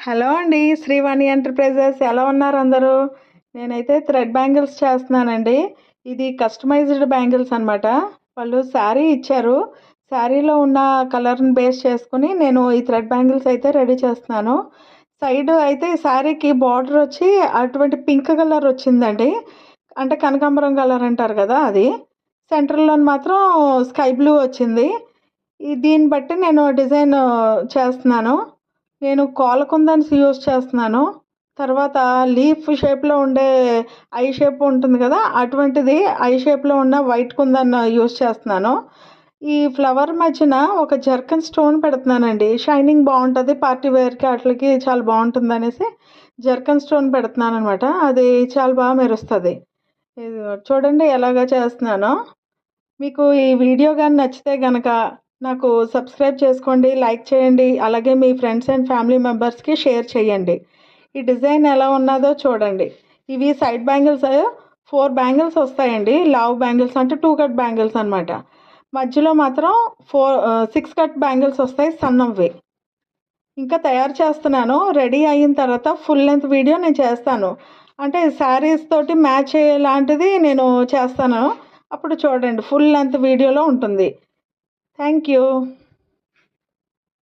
Hello అండి. Srivani enterprises ఎలా ఉన్నారు అందరూ? నేనైతే థ్రెడ్ బ్యాంగిల్స్ చేస్తున్నానండి. ఇది కస్టమైజ్డ్ బ్యాంగిల్స్ అనమాట. వాళ్ళు శారీ ఇచ్చారు. శారీలో ఉన్న కలర్‌ని బేస్ చేసుకొని నేను ఈ థ్రెడ్ బ్యాంగిల్స్ అయితే రెడీ చేస్తున్నాను. సైడ్ అయితే ఈ శారీకి బార్డర్ వచ్చి అటువంటి పింక్ కలర్ వచ్చిందండి. అంటే కనకాంబరం కలర్ అంటారు కదా! అది. సెంటర్‌లోని మాత్రం స్కై బ్లూ వచ్చింది. దీన్ని బట్టి నేను డిజైన్ చేస్తున్నాను. నేను కోల కుందన్స్ యూజ్ చేస్తున్నాను. తర్వాత లీఫ్ షేప్‌లో ఉండే ఐ షేప్ ఉంటుంది కదా! అటువంటిది ఐ షేప్‌లో ఉన్న వైట్ కుందన్ యూజ్ చేస్తున్నాను. ఈ ఫ్లవర్ మధ్యన ఒక జర్కన్ స్టోన్ పెడుతున్నానండి. షైనింగ్ బావుంటది. పార్టీ వేర్‌కి ఆటిలకి చాలా బావుంటుందనేసి జర్కన్ స్టోన్ పెడుతున్నాననమాట. అది చాలా బాగా మెరుస్తది. ఇదిగో చూడండి ఎలాగా చేస్తున్నానో. మీకు ఈ వీడియో గాని నచ్చితే గనక నాకు సబ్స్క్రైబ్ చేసుకోండి, లైక్ చేయండి. అలాగే మీ ఫ్రెండ్స్ అండ్ ఫ్యామిలీ మెంబర్స్‌కి షేర్ చేయండి. ఈ డిజైన్ ఎలా ఉన్నాదో చూడండి. ఇవి సైడ్ బ్యాంగిల్స్ 4 బ్యాంగిల్స్ వస్తాయండి. లావ్ బ్యాంగిల్స్ అంటే 2 కట్ బ్యాంగిల్స్ అనమాట. మధ్యలో మాత్రం 6 కట్ బ్యాంగిల్స్ వస్తాయి సన్నవి. ఇంకా తయారు చేస్తున్నాను. రెడీ అయిన తర్వాత ఫుల్ లెంత్ వీడియో నేను చేస్తాను. అంటే శారీస్ తోటి మ్యాచ్ అయ్యేలాంటిది నేను చేస్తాను. అప్పుడు చూడండి ఫుల్ లెంత్ వీడియోలో ఉంటుంది. Thank you.